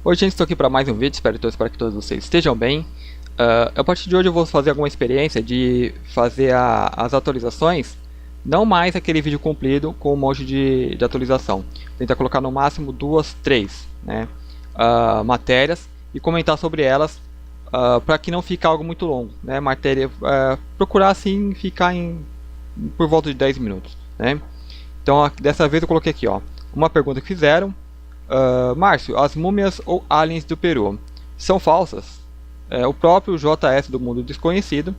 Oi gente, estou aqui para mais um vídeo, espero que todos vocês estejam bem. A partir de hoje eu vou fazer alguma experiência de fazer as atualizações, não mais aquele vídeo comprido com um monte de atualização. Tentar colocar no máximo 2, 3 matérias e comentar sobre elas, para que não fique algo muito longo, né? Procurar assim ficar por volta de 10 minutos, né? Então dessa vez eu coloquei aqui, ó, uma pergunta que fizeram. Márcio, as múmias ou aliens do Peru são falsas? O próprio JS do Mundo Desconhecido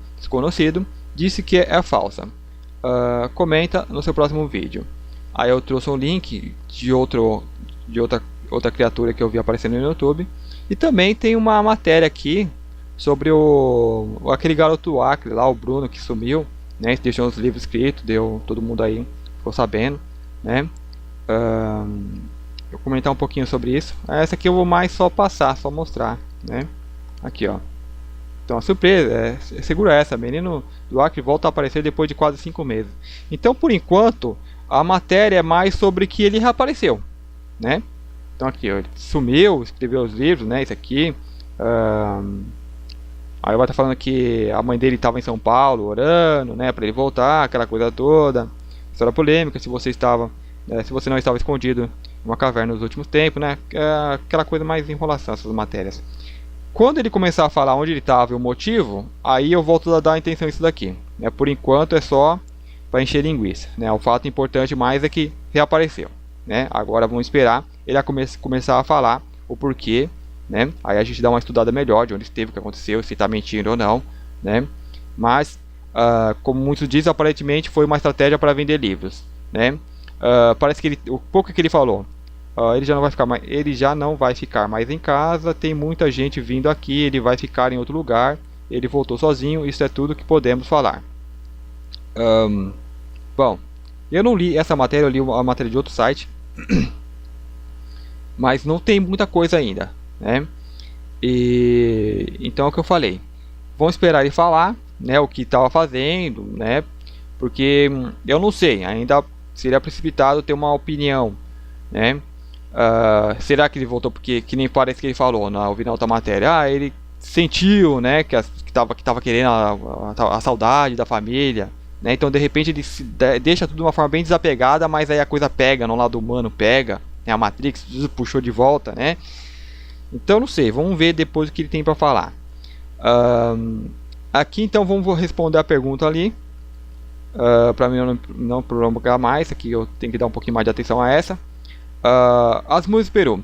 disse que é falsa. Comenta no seu próximo vídeo. Aí eu trouxe um link de outra criatura que eu vi aparecendo no YouTube. E também tem uma matéria aqui sobre aquele garoto do Acre lá, o Bruno, que sumiu, né? Deixou os livros escritos, todo mundo aí ficou sabendo, né? Eu vou comentar um pouquinho sobre isso. Essa aqui eu vou mais só passar, só mostrar, né? Aqui, ó. Então a surpresa segura essa, menino do Acre volta a aparecer depois de quase 5 meses. Então por enquanto a matéria é mais sobre que ele reapareceu, né? Então aqui, ó, ele sumiu, escreveu os livros, né? Isso aqui. Aí vai estar falando que a mãe dele estava em São Paulo orando, né? Para ele voltar, aquela coisa toda. História polêmica, se você não estava escondido uma caverna nos últimos tempos, né? Aquela coisa mais enrolação, essas matérias. Quando ele começar a falar onde ele estava e o motivo, aí eu volto a dar a intenção isso daqui, né? Por enquanto é só para encher linguiça, né? O fato importante mais é que reapareceu, né? Agora vamos esperar ele começar a falar o porquê, né? Aí a gente dá uma estudada melhor de onde esteve, o que aconteceu, se está mentindo ou não, né? Mas como muitos dizem, aparentemente foi uma estratégia para vender livros, né? Parece que o pouco que ele falou, ele já não vai ficar mais em casa, tem muita gente vindo aqui, ele vai ficar em outro lugar, ele voltou sozinho, isso é tudo que podemos falar. Bom, eu não li essa matéria, eu li a matéria de outro site, mas não tem muita coisa ainda, né? Então é o que eu falei, vamos esperar ele falar, né, o que estava fazendo, né? Porque eu não sei, ainda seria precipitado ter uma opinião, né? Será que ele voltou porque, que nem parece que ele falou na ouvindo outra matéria, ele sentiu, né, que tava querendo a saudade da família, né? Então de repente ele deixa tudo de uma forma bem desapegada, mas aí a coisa pega, no lado humano pega, né? A Matrix puxou de volta, né? Então não sei, vamos ver depois o que ele tem para falar. Aqui então vamos responder a pergunta ali. Para mim não prolongar mais, aqui eu tenho que dar um pouquinho mais de atenção a essa. As múmias do Peru.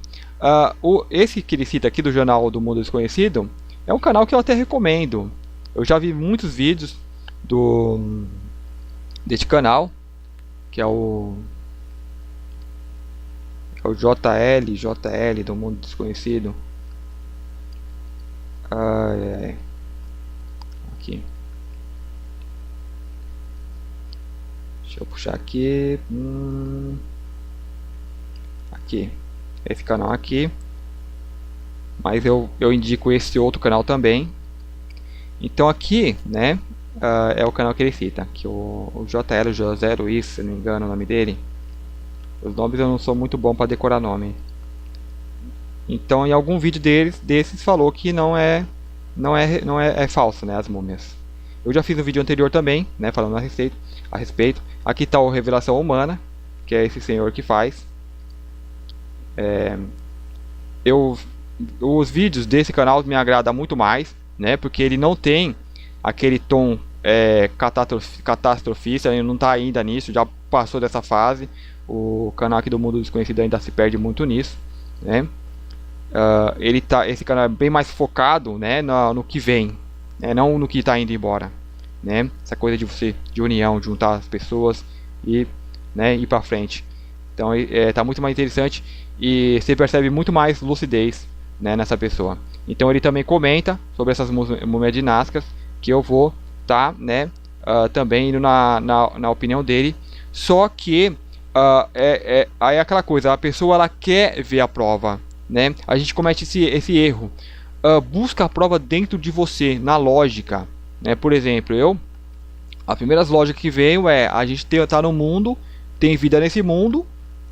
Esse que ele cita aqui do Jornal do Mundo Desconhecido é um canal que eu até recomendo. Eu já vi muitos vídeos deste canal, que é o JL do Mundo Desconhecido. Aqui. Deixa eu puxar aqui. Aqui. Esse canal aqui. Mas eu indico esse outro canal também. Então aqui, né, é o canal que ele cita, que o JL José Luiz, se não me engano o nome dele. Os nomes eu não sou muito bom para decorar nome. Então em algum vídeo desses falou que não é falso, né, as múmias. Eu já fiz um vídeo anterior também, né, falando a respeito. Aqui está o Revelação Humana, que é esse senhor que faz. Os vídeos desse canal me agradam muito mais, né, porque ele não tem aquele tom catastrofista, ele não está ainda nisso, já passou dessa fase. O canal aqui do Mundo Desconhecido ainda se perde muito nisso, né? Esse canal é bem mais focado, né, no que vem, né, não no que está indo embora, né? Essa coisa de união, de juntar as pessoas e, né, ir para frente. Então tá muito mais interessante e você percebe muito mais lucidez, né, nessa pessoa. Então ele também comenta sobre essas múmias dinásticas, que eu vou né, também indo na opinião dele. Só que aí é aquela coisa, a pessoa ela quer ver a prova, né? A gente comete esse erro. Busca a prova dentro de você, na lógica, né? Por exemplo, a primeira lógica que veio a gente tá no mundo, tem vida nesse mundo,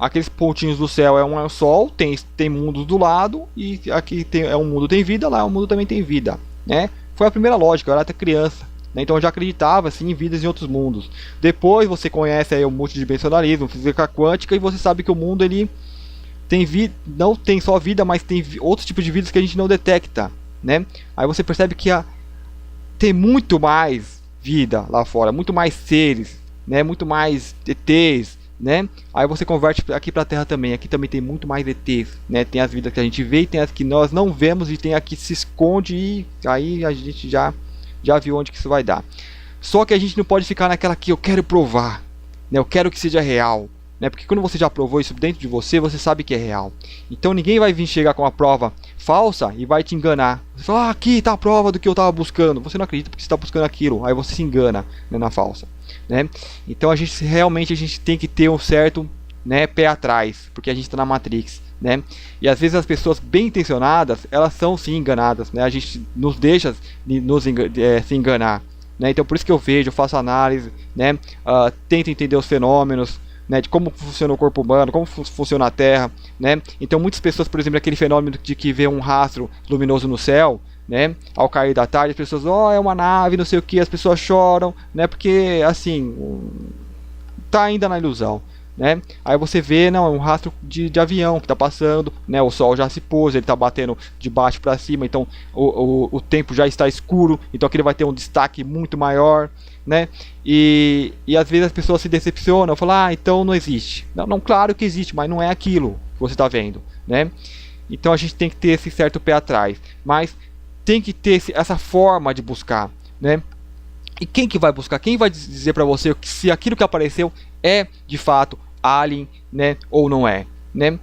aqueles pontinhos do céu é um sol, tem mundos do lado, e aqui um mundo tem vida, lá um mundo também tem vida, né? Foi a primeira lógica, eu era até criança, né? Então eu já acreditava assim, em vidas em outros mundos. Depois você conhece aí o multidimensionalismo, física quântica, e você sabe que o mundo ele tem vida, não tem só vida, mas tem outros tipos de vidas que a gente não detecta, né? Aí você percebe que tem muito mais vida lá fora, muito mais seres, né? Muito mais ETs, né? Aí você converte aqui para a Terra também. Aqui também tem muito mais ETs, né? Tem as vidas que a gente vê e tem as que nós não vemos, e tem a que se esconde, e aí a gente já viu onde que isso vai dar. Só que a gente não pode ficar naquela que eu quero provar, né? Eu quero que seja real, né? Porque quando você já provou isso dentro de você, você sabe que é real. Então ninguém vai vir chegar com uma prova falsa e vai te enganar. Você fala, aqui está a prova do que eu estava buscando. Você não acredita porque você está buscando aquilo. Aí você se engana, né, na falsa, né? Então a gente tem que ter um certo, né, pé atrás, porque a gente está na Matrix, né? E às vezes as pessoas bem intencionadas, elas são sim enganadas, né? A gente nos deixa se enganar, né? Então por isso que eu vejo, eu faço análise, né? Tento entender os fenômenos, né, de como funciona o corpo humano, como funciona a Terra, né? Então muitas pessoas, por exemplo, aquele fenômeno de que vê um rastro luminoso no céu, né, ao cair da tarde, as pessoas, é uma nave, não sei o que, as pessoas choram, né, porque assim tá ainda na ilusão, né? Aí você vê, não, é um rastro de avião que está passando, né? O sol já se pôs, ele está batendo de baixo para cima, então o tempo já está escuro, então aquele vai ter um destaque muito maior, né? E às vezes as pessoas se decepcionam, falam, então não existe. Não, claro que existe, mas não é aquilo que você está vendo, né? Então a gente tem que ter esse certo pé atrás, mas tem que ter essa forma de buscar, né? E quem que vai buscar? Quem vai dizer para você se aquilo que apareceu é de fato alien, né, ou não é, né?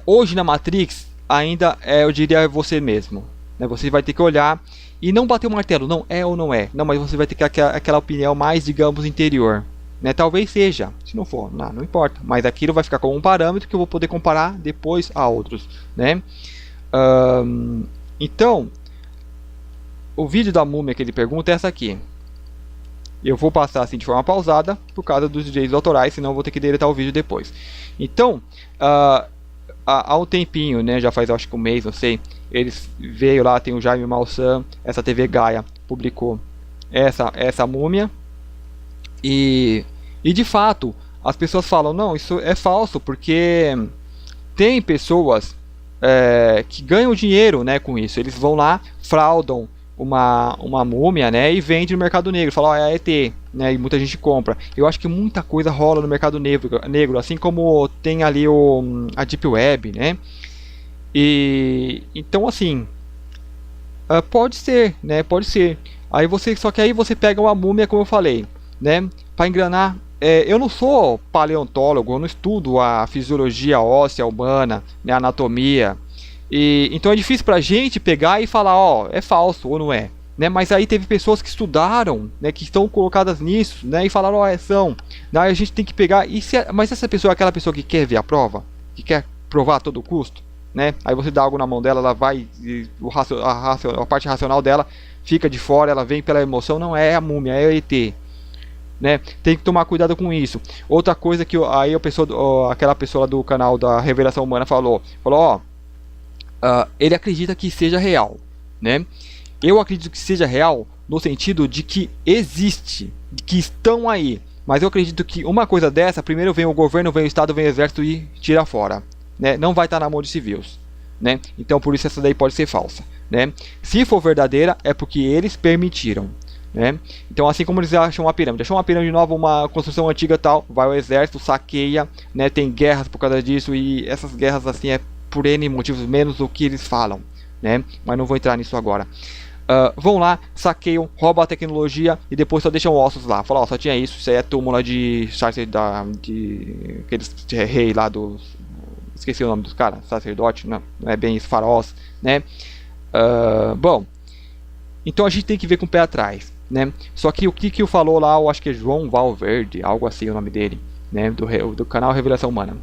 Hoje na Matrix ainda eu diria você mesmo, né? Você vai ter que olhar e não bater o martelo, não é ou não é, não, mas você vai ter que aquela opinião mais, digamos, interior, né? Talvez seja, se não for, não importa, mas aquilo vai ficar como um parâmetro que eu vou poder comparar depois a outros, né? Então o vídeo da múmia que ele pergunta é essa aqui. Eu vou passar assim de forma pausada por causa dos direitos autorais, senão eu vou ter que deletar o vídeo depois. Então, há um tempinho, né, já faz acho que um mês, não sei, eles veio lá, tem o Jaime Maussan, essa TV Gaia publicou essa múmia, e de fato as pessoas falam, não, isso é falso, porque tem pessoas que ganham dinheiro, né, com isso. Eles vão lá, fraudam uma múmia, né, e vende no mercado negro, fala, é ET, né, e muita gente compra. Eu acho que muita coisa rola no mercado negro, assim como tem ali a Deep Web, né, e então assim, pode ser, né, pode ser. Só que aí você pega uma múmia, como eu falei, né, para enganar. Eu não sou paleontólogo, eu não estudo a fisiologia óssea humana, né, a anatomia. Então é difícil pra gente pegar e falar, é falso ou não é, né? Mas aí teve pessoas que estudaram, né, que estão colocadas nisso, né, e falaram, são. Daí a gente tem que pegar, mas essa pessoa é aquela pessoa que quer ver a prova, que quer provar a todo custo, né? Aí você dá algo na mão dela, ela vai, a parte racional dela fica de fora, ela vem pela emoção, não é a múmia, é o ET. Né? Tem que tomar cuidado com isso. Outra coisa que aí aquela pessoa do canal da Revelação Humana falou, ele acredita que seja real, né? Eu acredito que seja real no sentido de que existe, que estão aí, mas eu acredito que uma coisa dessa, primeiro vem o governo, vem o Estado, vem o Exército e tira fora, né? Não vai estar na mão de civis, né? Então por isso essa daí pode ser falsa, né? Se for verdadeira é porque eles permitiram, né? Então assim como eles acham uma pirâmide nova, uma construção antiga tal, vai o exército, saqueia, né? Tem guerras por causa disso, e essas guerras assim é por N motivos, menos o que eles falam, né? Mas não vou entrar nisso agora. Vão lá, saqueiam, roubam a tecnologia e depois só deixam ossos lá. Falam, só tinha isso aí é túmula de aqueles rei lá dos... Esqueci o nome dos caras, sacerdote, não é bem isso, faraós, né? Bom, então a gente tem que ver com o pé atrás, né? Só que o que falou lá, eu acho que é João Valverde, algo assim o nome dele, né? Do canal Revelação Humana.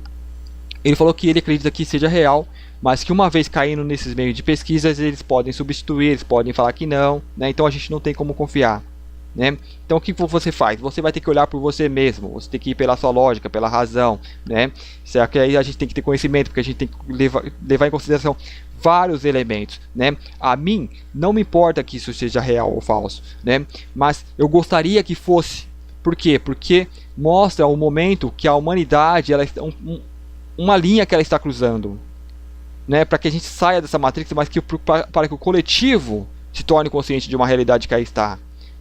Ele falou que ele acredita que seja real, mas que uma vez caindo nesses meios de pesquisas, eles podem substituir, eles podem falar que não, né? Então a gente não tem como confiar, né? Então o que você faz? Você vai ter que olhar por você mesmo, você tem que ir pela sua lógica, pela razão, né? Será que aí a gente tem que ter conhecimento, porque a gente tem que levar em consideração vários elementos, né? A mim não me importa que isso seja real ou falso, né? Mas eu gostaria que fosse. Por quê? Porque mostra o momento que a humanidade, ela está uma linha que ela está cruzando, né? Para que a gente saia dessa matrix, mas que para que o coletivo se torne consciente de uma realidade que aí está.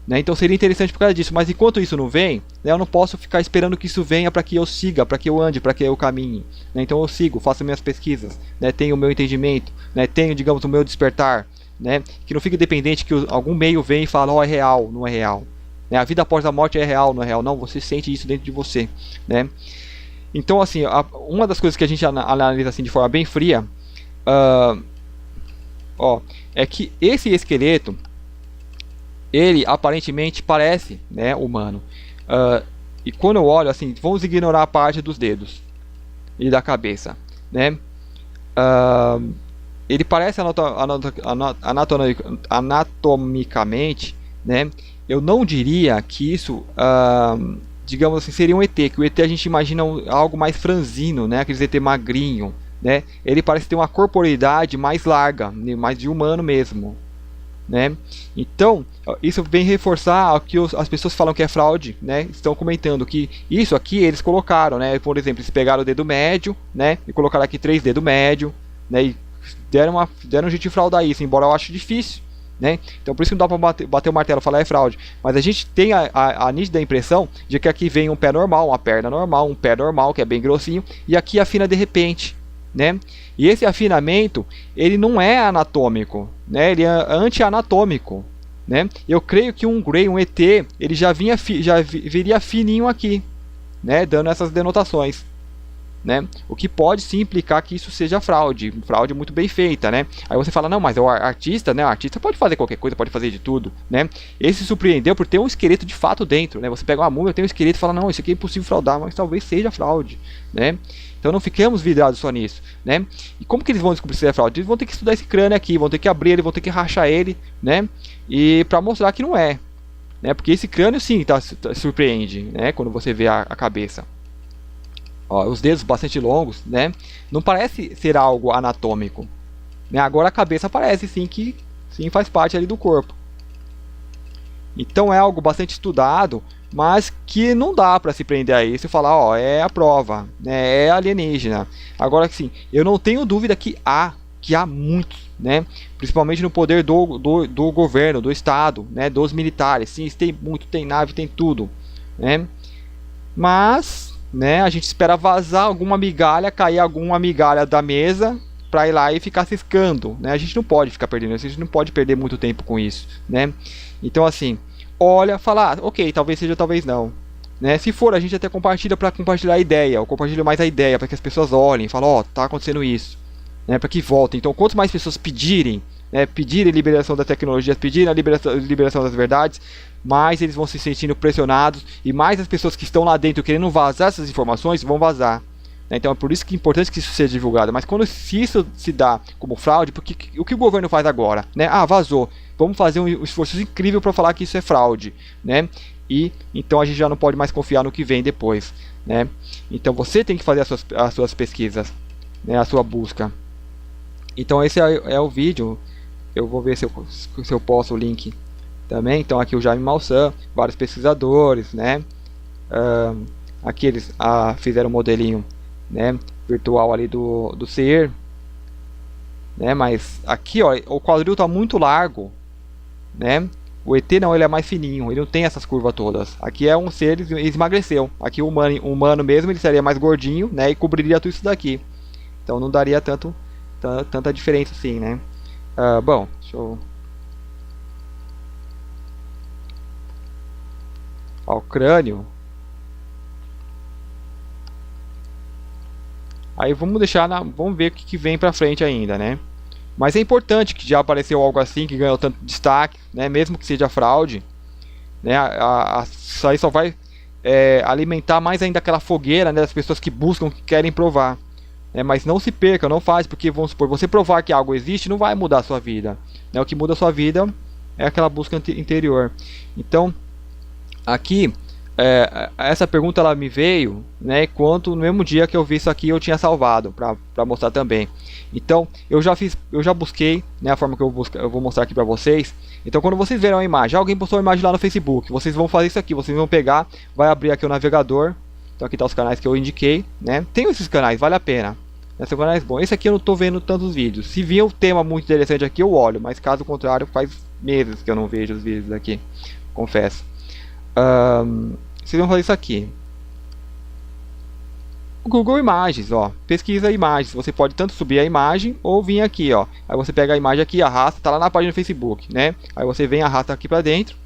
Né? Então seria interessante por causa disso, mas enquanto isso não vem, né, eu não posso ficar esperando que isso venha para que eu siga, para que eu ande, para que eu caminhe. Né? Então eu sigo, faço minhas pesquisas, né, tenho o meu entendimento, né, tenho, digamos, o meu despertar, né, que não fique dependente que algum meio vem e fala, é real, não é real. Né? A vida após a morte é real, não é real, não, você sente isso dentro de você. Né? Então, assim, uma das coisas que a gente analisa assim, de forma bem fria, é que esse esqueleto, ele aparentemente parece, né, humano. E quando eu olho assim, vamos ignorar a parte dos dedos e da cabeça, né? Ele parece anatomicamente, né? Eu não diria que isso, digamos assim, seria um ET. Que o ET a gente imagina algo mais franzino, né? Aqueles ET magrinho, né? Ele parece ter uma corporeidade mais larga, mais de humano mesmo. Né? Então, isso vem reforçar o que as pessoas falam que é fraude, né? Estão comentando que isso aqui eles colocaram, né? Por exemplo, eles pegaram o dedo médio, né? E colocaram aqui 3 dedos médio, né? E deram um jeito de fraudar isso, embora eu acho difícil, né? Então por isso que não dá para bater o martelo e falar é fraude. Mas a gente tem a nítida impressão de que aqui vem um pé normal, uma perna normal, um pé normal, que é bem grossinho, e aqui afina de repente. Né? E esse afinamento ele não é anatômico, né? Ele é anti-anatômico, né? Eu creio que um Grey, um ET, ele já viria fininho aqui, né? Dando essas denotações, né? O que pode sim implicar que isso seja fraude muito bem feita, né? Aí você fala, não, mas o artista, né? O artista pode fazer qualquer coisa, pode fazer de tudo, né? Ele se surpreendeu por ter um esqueleto de fato dentro, né? Você pega uma múmia, tem um esqueleto e fala, não, isso aqui é impossível fraudar, mas talvez seja fraude, né? Então não fiquemos vidrados só nisso, né? E como que eles vão descobrir se é fraude? Eles vão ter que estudar esse crânio aqui, vão ter que abrir ele, vão ter que rachar ele, né? E para mostrar que não é, né? Porque esse crânio sim surpreende, né? Quando você vê a cabeça. Ó, os dedos bastante longos, né? Não parece ser algo anatômico, né? Agora a cabeça parece sim que sim faz parte ali do corpo. Então é algo bastante estudado, mas que não dá para se prender a isso e falar, é a prova, né? É alienígena. Agora sim, eu não tenho dúvida que há muitos, né? Principalmente no poder do governo, do Estado, né? Dos militares. Sim, tem muito, tem nave, tem tudo, né? Mas, né? A gente espera vazar alguma migalha, cair alguma migalha da mesa para ir lá e ficar ciscando, né? A gente não pode ficar perdendo, a gente não pode perder muito tempo com isso, né? Então assim, olha, fala, ok, talvez seja, talvez não, né? Se for, a gente até compartilha para compartilhar a ideia, ou compartilha mais a ideia para que as pessoas olhem, e falem, tá acontecendo isso, né? Para que voltem. Então, quanto mais pessoas pedirem, né, pedirem liberação das tecnologias, pedirem a liberação das verdades, mais eles vão se sentindo pressionados e mais as pessoas que estão lá dentro querendo vazar essas informações vão vazar. Então é por isso que é importante que isso seja divulgado. Mas quando se isso se dá como fraude, porque o que o governo faz agora? Né? Vazou. Vamos fazer um esforço incrível para falar que isso é fraude. Né? E então a gente já não pode mais confiar no que vem depois. Né? Então você tem que fazer as suas pesquisas, né? A sua busca. Então esse é o vídeo. Eu vou ver se eu posto o link também. Então aqui o Jaime Maussan, vários pesquisadores. Né? Aqui eles fizeram um modelinho, né, virtual ali do ser, né, mas aqui o quadril está muito largo, né, o ET não, ele é mais fininho, ele não tem essas curvas todas. Aqui é um ser, ele emagreceu. Aqui o humano mesmo, ele seria mais gordinho, né, e cobriria tudo isso daqui, então não daria tanta diferença assim, né. Bom, deixa eu... o crânio. Aí vamos vamos ver o que vem pra frente ainda, né? Mas é importante que já apareceu algo assim, que ganhou tanto destaque, né? Mesmo que seja fraude, né? Isso aí só vai alimentar mais ainda aquela fogueira, né, das pessoas que buscam, que querem provar. Né? Mas não se perca, não faz, porque vamos supor, você provar que algo existe não vai mudar a sua vida. Né? O que muda a sua vida é aquela busca interior. Então, aqui, essa pergunta ela me veio, né, quanto no mesmo dia que eu vi isso aqui eu tinha salvado para mostrar também. Então eu já busquei, né, a forma que eu vou mostrar aqui para vocês. Então quando vocês verem a imagem, alguém postou uma imagem lá no Facebook, vocês vão fazer isso aqui, vocês vão pegar, vai abrir aqui o navegador. Então aqui tá os canais que eu indiquei, né? Tem esses canais, vale a pena. São canais bons. Esse aqui eu não tô vendo tantos vídeos. Se vir um tema muito interessante aqui eu olho, mas caso contrário faz meses que eu não vejo os vídeos aqui, confesso. Vocês vão fazer isso aqui. O Google Imagens, ó, pesquisa imagens. Você pode tanto subir a imagem ou vir aqui, ó. Aí você pega a imagem aqui, arrasta, tá lá na página do Facebook, né? Aí você vem, arrasta aqui para dentro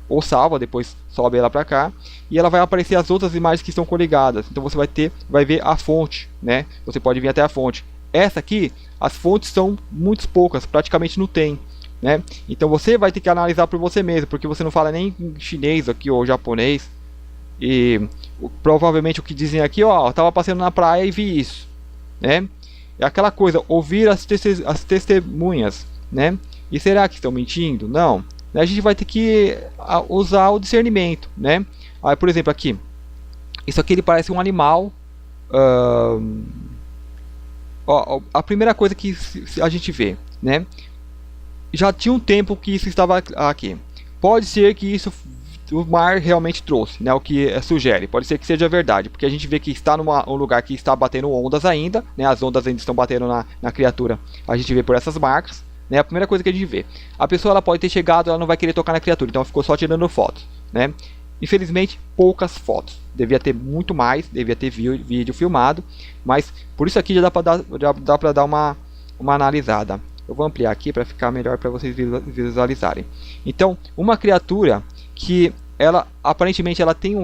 ou salva, depois sobe ela para cá e ela vai aparecer as outras imagens que estão coligadas. Então você vai ver a fonte, né? Você pode vir até a fonte. Essa aqui, as fontes são muito poucas, praticamente não tem, né? Então você vai ter que analisar por você mesmo, porque você não fala nem chinês aqui ou japonês. E provavelmente o que dizem aqui, ó, eu tava passeando na praia e vi isso, né? É aquela coisa, ouvir as testemunhas, né? E será que estão mentindo? Não. A gente vai ter que usar o discernimento, né? Aí, por exemplo, aqui, isso aqui ele parece um animal. Ó, a primeira coisa que a gente vê, né? Já tinha um tempo que isso estava aqui. Pode ser que isso o mar realmente trouxe, né? O que sugere, pode ser que seja verdade, porque a gente vê que está um lugar que está batendo ondas ainda, né? As ondas ainda estão batendo na criatura. A gente vê por essas marcas, né? A primeira coisa que a gente vê. A pessoa ela pode ter chegado, ela não vai querer tocar na criatura, então ela ficou só tirando fotos, né? Infelizmente, poucas fotos. Devia ter muito mais, devia ter vídeo filmado, mas por isso aqui já dá para dar uma analisada. Eu vou ampliar aqui para ficar melhor para vocês visualizarem. Então, uma criatura que ela aparentemente ela tem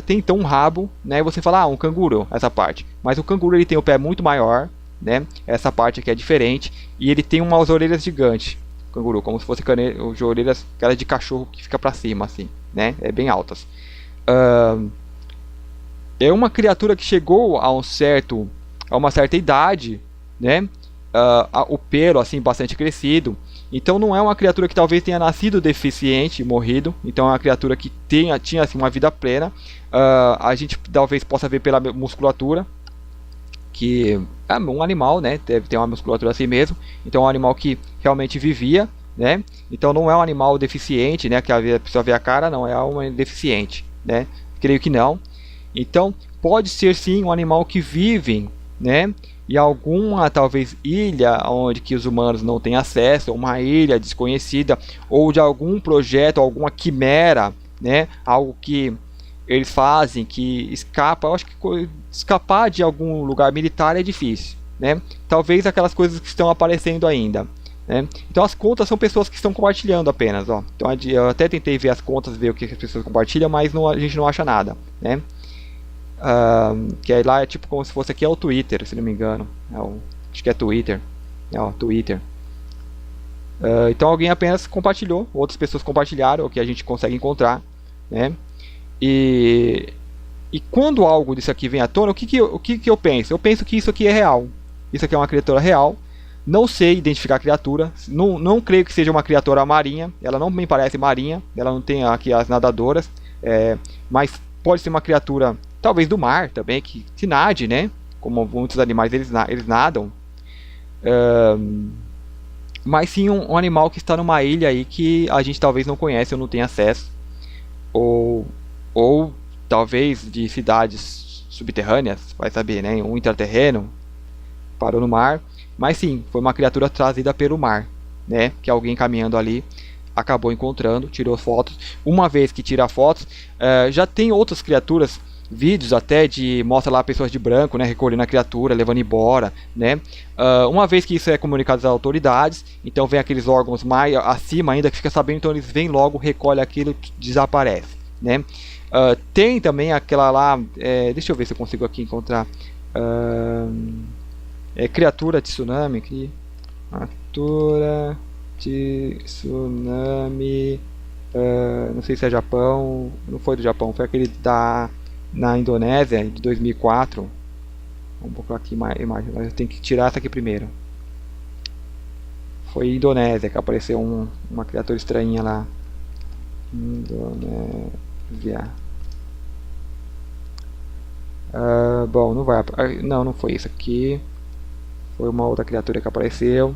então um rabo, né? Você fala, um canguru, essa parte. Mas o canguru ele tem o pé muito maior, né? Essa parte aqui é diferente e ele tem umas orelhas gigantes. Canguru, como se fosse orelhas de cachorro que fica para cima assim, né? É bem altas. É uma criatura que chegou a uma certa idade, né? O pelo assim bastante crescido. Então não é uma criatura que talvez tenha nascido deficiente, morrido. Então é uma criatura que tinha assim, uma vida plena. A gente talvez possa ver pela musculatura que é um animal, né? Deve ter uma musculatura assim mesmo. Então é um animal que realmente vivia, né? Então não é um animal deficiente, né? Que a pessoa vê a cara, não é um deficiente, né? Creio que não. Então pode ser sim um animal que vive, né? E alguma talvez ilha onde que os humanos não têm acesso, uma ilha desconhecida, ou de algum projeto, alguma quimera, né? Algo que eles fazem que escapa. Eu acho que escapar de algum lugar militar é difícil, né? Talvez aquelas coisas que estão aparecendo ainda, né? Então as contas são pessoas que estão compartilhando apenas, ó. Então eu até tentei ver as contas, ver o que as pessoas compartilham, mas a gente não acha nada, né? Que aí lá é tipo como se fosse aqui é o Twitter, se não me engano. Acho que é Twitter. Twitter. Então alguém apenas compartilhou, outras pessoas compartilharam, o que a gente consegue encontrar, né? E quando algo disso aqui vem à tona, o que eu penso? Eu penso que isso aqui é real. Isso aqui é uma criatura real. Não sei identificar a criatura. Não creio que seja uma criatura marinha. Ela não me parece marinha. Ela não tem aqui as nadadoras. Mas pode ser uma criatura talvez do mar também, que nade, né? Como muitos animais eles nadam. Mas sim um animal que está numa ilha aí que a gente talvez não conhece ou não tem acesso. Ou talvez de cidades subterrâneas, vai saber, né? Um intraterreno parou no mar. Mas sim, foi uma criatura trazida pelo mar, né? Que alguém caminhando ali acabou encontrando, tirou fotos. Uma vez que tira fotos, já tem outras criaturas, vídeos até de mostra lá pessoas de branco, né, recolhendo a criatura, levando embora, né? Uma vez que isso é comunicado às autoridades, então vem aqueles órgãos mais acima ainda que fica sabendo, então eles vêm logo, recolhem aquilo, desaparece, né? Tem também aquela lá, deixa eu ver se eu consigo aqui encontrar, criatura de tsunami aqui, criatura de tsunami, não sei se é Japão, não foi do Japão, foi aquele na Indonésia de 2004. Vamos colocar aqui a imagem, mas eu tenho que tirar essa aqui primeiro. Foi Indonésia que apareceu uma criatura estranha lá. Enviar. Bom, não vai. Não foi isso aqui. Foi uma outra criatura que apareceu.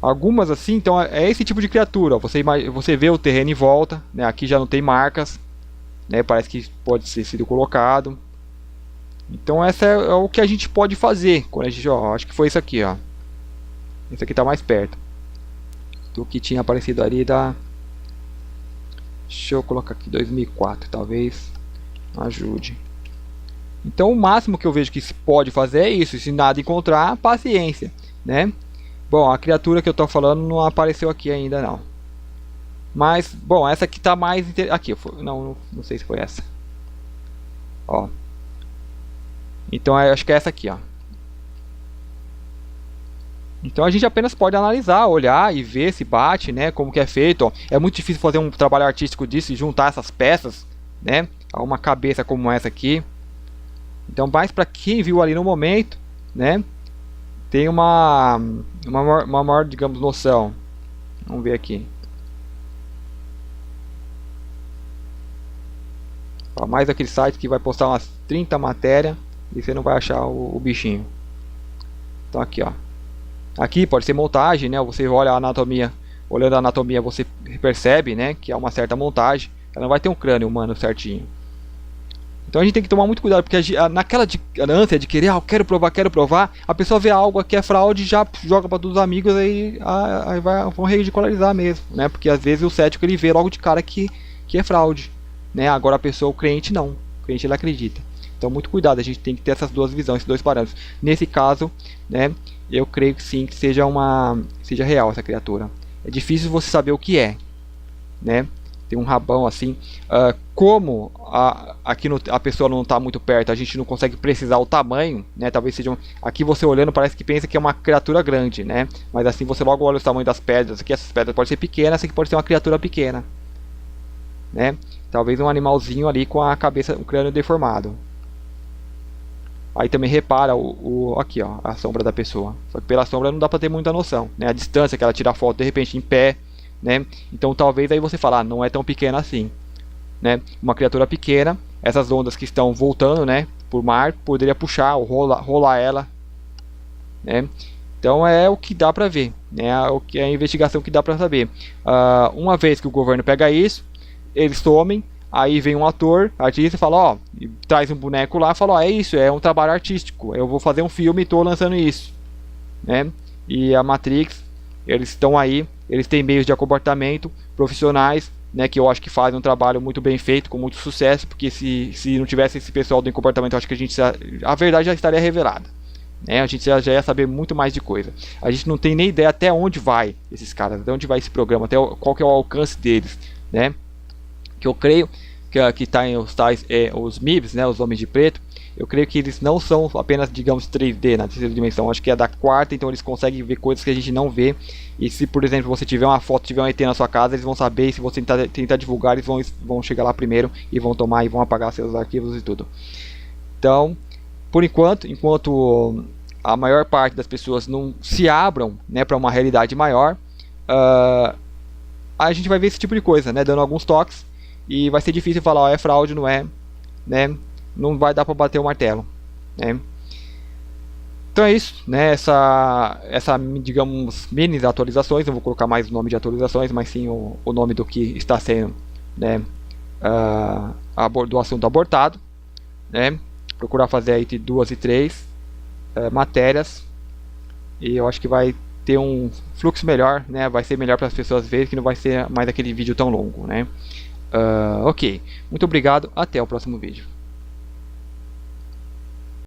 Algumas assim, então é esse tipo de criatura. Ó. Você vê o terreno em volta, né? Aqui já não tem marcas, né? Parece que pode ter sido colocado. Então essa é o que a gente pode fazer quando a gente, ó, acho que foi isso aqui, ó. Esse aqui está mais perto do que tinha aparecido ali da. Deixa eu colocar aqui 2004, talvez ajude. Então o máximo que eu vejo que se pode fazer é isso. Se nada encontrar, paciência, né? Bom, a criatura que eu estou falando não apareceu aqui ainda não. Mas, bom, essa aqui está mais aqui. Não sei se foi essa. Ó. Então acho que é essa aqui, ó. Então a gente apenas pode analisar, olhar e ver se bate, né, como que é feito. Ó. É muito difícil fazer um trabalho artístico disso e juntar essas peças, né, a uma cabeça como essa aqui. Então, mais para quem viu ali no momento, né, tem uma maior, digamos, noção. Vamos ver aqui. Ó, mais aquele site que vai postar umas 30 matérias e você não vai achar o bichinho. Então aqui, ó. Aqui pode ser montagem, né? Você olha a anatomia, olhando a anatomia você percebe, né, que é uma certa montagem. Ela não vai ter um crânio humano certinho. Então a gente tem que tomar muito cuidado, porque naquela ânsia de querer, eu quero provar, a pessoa vê algo que é fraude e já joga para todos os amigos, aí vão ridicularizar mesmo, né? Porque às vezes o cético ele vê logo de cara que é fraude, né? Agora a pessoa, o crente não, o crente ele acredita. Então muito cuidado, a gente tem que ter essas duas visões, esses dois parâmetros. Nesse caso, né, eu creio que sim, que seja real essa criatura. É difícil você saber o que é, né? Tem um rabão assim, como aqui a pessoa não está muito perto, a gente não consegue precisar o tamanho, né? Talvez seja aqui você olhando parece que pensa que é uma criatura grande, né? Mas assim você logo olha o tamanho das pedras, aqui essas pedras podem ser pequenas, essa aqui pode ser uma criatura pequena, né? Talvez um animalzinho ali com a cabeça, um crânio deformado. Aí também repara aqui, ó, a sombra da pessoa. Só que pela sombra não dá para ter muita noção, né? A distância que ela tira a foto de repente em pé, né? Então talvez aí você fala, não é tão pequena assim, né? Uma criatura pequena, essas ondas que estão voltando, né, por mar, poderia puxar ou rolar ela, né? Então é o que dá para ver, né? É a investigação que dá para saber. Uma vez que o governo pega isso, eles somem, aí vem um artista e fala, ó, e traz um boneco lá e fala, ó, é isso, é um trabalho artístico, eu vou fazer um filme e estou lançando isso, né? E a Matrix, eles estão aí, eles têm meios de acompanhamento profissionais, né, que eu acho que fazem um trabalho muito bem feito, com muito sucesso, porque se não tivesse esse pessoal do comportamento, eu acho que a verdade já estaria revelada, né? A gente já ia saber muito mais de coisa. A gente não tem nem ideia até onde vai esses caras, até onde vai esse programa, qual que é o alcance deles, né? Que eu creio que tá em os MIBs, né, os Homens de Preto, eu creio que eles não são apenas, digamos, 3D na terceira dimensão, acho que é da quarta, então eles conseguem ver coisas que a gente não vê. E se, por exemplo, você tiver uma foto, tiver um ET na sua casa, eles vão saber, e se você tentar divulgar, eles vão chegar lá primeiro e vão tomar e vão apagar seus arquivos e tudo. Então, por enquanto a maior parte das pessoas não se abram, né, para uma realidade maior, a gente vai ver esse tipo de coisa, né, dando alguns toques, e vai ser difícil falar, ó, é fraude, não é, né? Não vai dar para bater o martelo, né? Então é isso, né? Essa digamos, mini atualizações, não vou colocar mais o nome de atualizações, mas sim o nome do que está sendo, né, do assunto abortado, né? Procurar fazer aí de 2 e 3 matérias, e eu acho que vai ter um fluxo melhor, né? Vai ser melhor para as pessoas verem, que não vai ser mais aquele vídeo tão longo, né? Ok, muito obrigado, até o próximo vídeo.